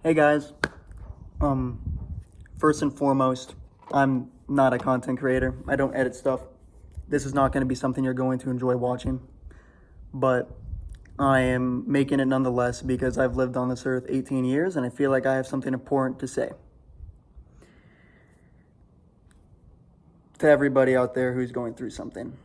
Hey guys, first and foremost, I'm not a content creator. I don't edit stuff. This is not going to be something you're going to enjoy watching, but I am making it nonetheless because I've lived on this earth 18 years and I feel like I have something important to say. To everybody out there who's going through something.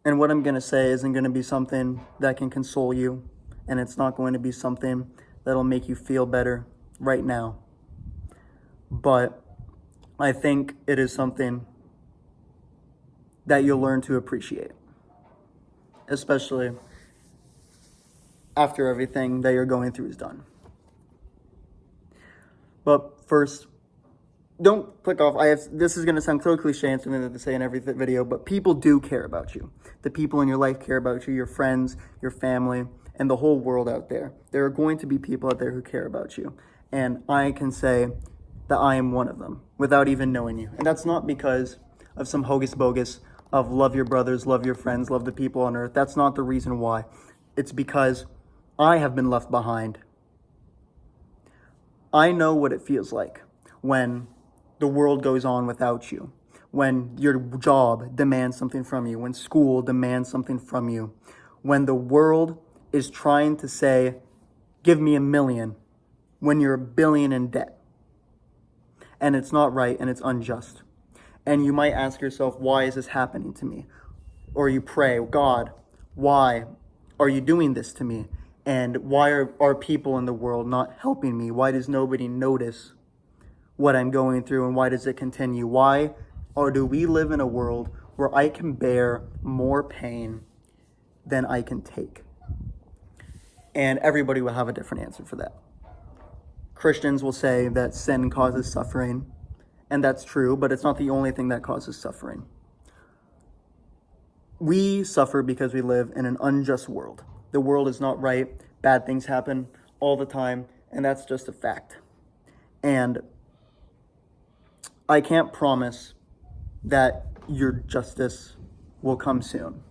And what I'm going to say isn't going to be something that can console you, and it's not going to be something that'll make you feel better right now. But I think it is something that you'll learn to appreciate, especially after everything that you're going through is done. But first, don't click off. This is going to sound so cliche and something that they say in every video, but people do care about you. The people in your life care about you, your friends, your family, and the whole world out there. There are going to be people out there who care about you. And I can say that I am one of them without even knowing you. And that's not because of some hocus pocus of love your brothers, love your friends, love the people on earth. That's not the reason why. It's because I have been left behind. I know what it feels like when the world goes on without you, when your job demands something from you, when school demands something from you, when the world is trying to say, give me $1 million, when you're $1 billion in debt. And it's not right and it's unjust. And you might ask yourself, why is this happening to me? Or you pray, God, why are you doing this to me? And why are people in the world not helping me? Why does nobody notice what I'm going through, and why does it continue? Why or do we live in a world where I can bear more pain than I can take? And everybody will have a different answer for that. Christians will say that sin causes suffering, and that's true, but it's not the only thing that causes suffering. We suffer because we live in an unjust world. The world is not right. Bad things happen all the time, and that's just a fact. And I can't promise that your justice will come soon.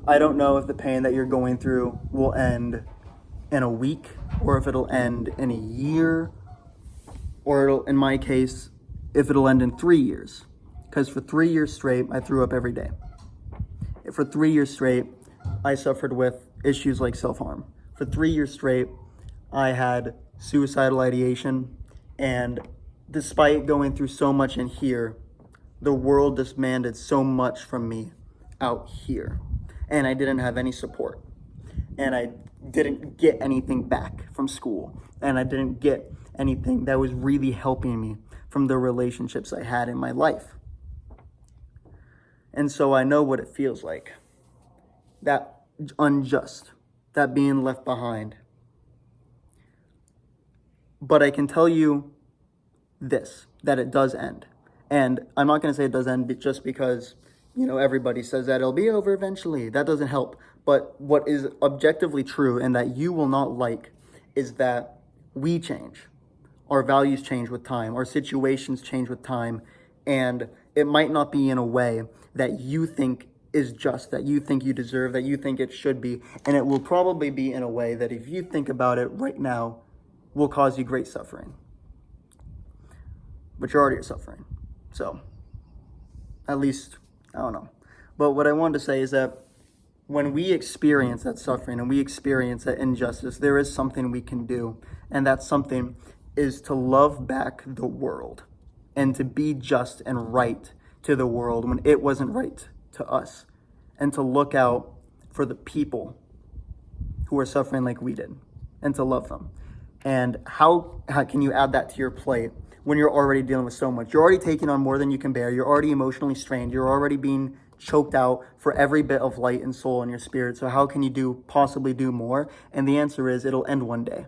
I don't know if the pain that you're going through will end in a week, or if it'll end in a year, or it'll, in my case, if it'll end in 3 years. Because for 3 years straight, I threw up every day. For 3 years straight, I suffered with issues like self-harm. For 3 years straight, I had suicidal ideation, and despite going through so much in here, the world demanded so much from me out here. And I didn't have any support. And I didn't get anything back from school. And I didn't get anything that was really helping me from the relationships I had in my life. And so I know what it feels like. That unjust, that being left behind. But I can tell you this, that it does end. And I'm not going to say it does end just because, everybody says that it'll be over eventually. That doesn't help. But what is objectively true and that you will not like is that we change. Our values change with time. Our situations change with time. And it might not be in a way that you think is just, that you think you deserve, that you think it should be. And it will probably be in a way that if you think about it right now, will cause you great suffering. But you're already suffering. So, at least, I don't know. But what I wanted to say is that when we experience that suffering and we experience that injustice, there is something we can do. And that something is to love back the world and to be just and right to the world when it wasn't right to us. And to look out for the people who are suffering like we did and to love them. And how can you add that to your plate when you're already dealing with so much? You're already taking on more than you can bear. You're already emotionally strained. You're already being choked out for every bit of light and soul in your spirit. So how can you possibly do more? And the answer is it'll end one day.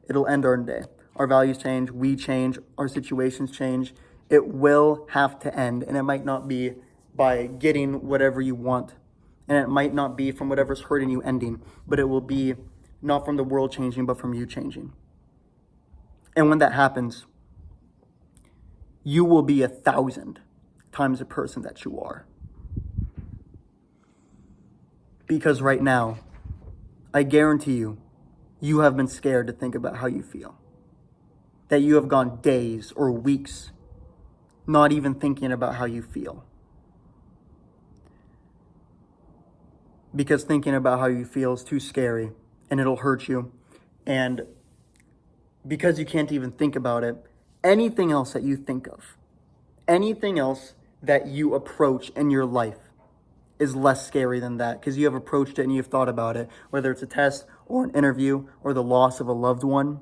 It'll end our day. Our values change. We change. Our situations change. It will have to end. And it might not be by getting whatever you want. And it might not be from whatever's hurting you ending. But it will be not from the world changing, but from you changing. And when that happens, you will be 1,000 times the person that you are. Because right now, I guarantee you, you have been scared to think about how you feel. That you have gone days or weeks not even thinking about how you feel. Because thinking about how you feel is too scary and it'll hurt you. And because you can't even think about it, anything else that you think of, anything else that you approach in your life is less scary than that, because you have approached it and you've thought about it, whether it's a test or an interview or the loss of a loved one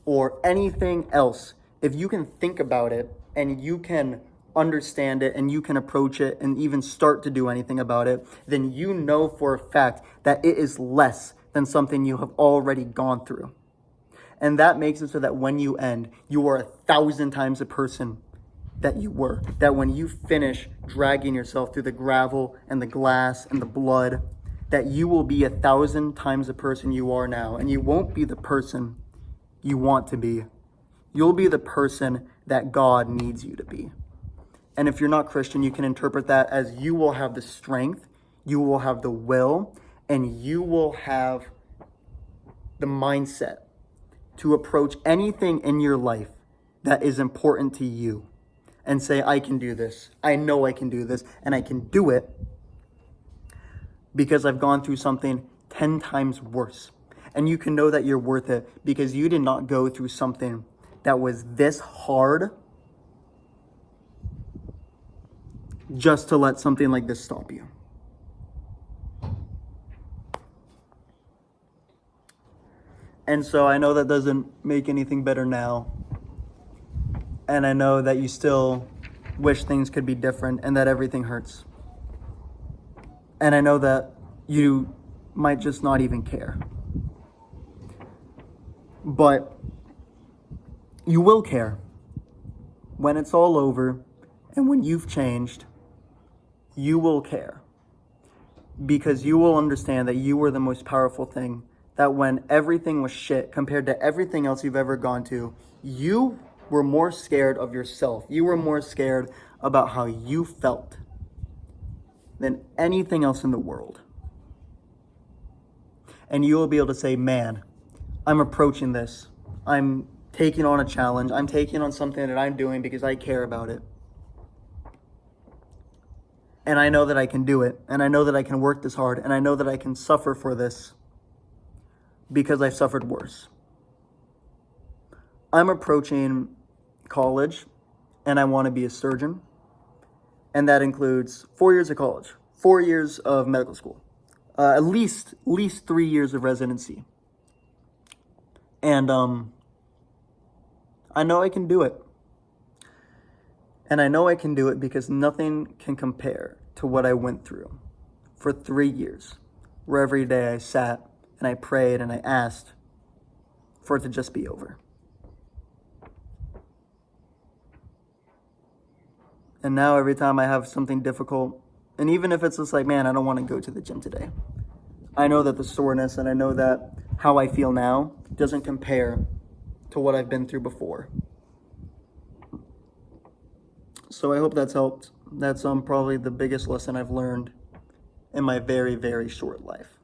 or anything else. If you can think about it and you can understand it and you can approach it and even start to do anything about it, then you know for a fact that it is less than something you have already gone through. And that makes it so that when you end, you are 1,000 times the person that you were. That when you finish dragging yourself through the gravel and the glass and the blood, that you will be 1,000 times the person you are now. And you won't be the person you want to be. You'll be the person that God needs you to be. And if you're not Christian, you can interpret that as you will have the strength, you will have the will, and you will have the mindset to approach anything in your life that is important to you and say, I can do this. I know I can do this, and I can do it because I've gone through something 10 times worse. And you can know that you're worth it because you did not go through something that was this hard just to let something like this stop you. And so I know that doesn't make anything better now. And I know that you still wish things could be different and that everything hurts. And I know that you might just not even care. But you will care when it's all over and when you've changed. You will care because you will understand that you were the most powerful thing, that when everything was shit compared to everything else you've ever gone to, you were more scared of yourself. You were more scared about how you felt than anything else in the world. And you will be able to say, man, I'm approaching this. I'm taking on a challenge. I'm taking on something that I'm doing because I care about it. And I know that I can do it. And I know that I can work this hard. And I know that I can suffer for this because I've suffered worse. I'm approaching college and I want to be a surgeon. And that includes 4 years of college, 4 years of medical school, at least 3 years of residency. And I know I can do it. And I know I can do it because nothing can compare to what I went through for 3 years, where every day I sat and I prayed and I asked for it to just be over. And now every time I have something difficult, and even if it's just like, man, I don't want to go to the gym today, I know that the soreness and I know that how I feel now doesn't compare to what I've been through before. So I hope that's helped. That's probably the biggest lesson I've learned in my very, very short life.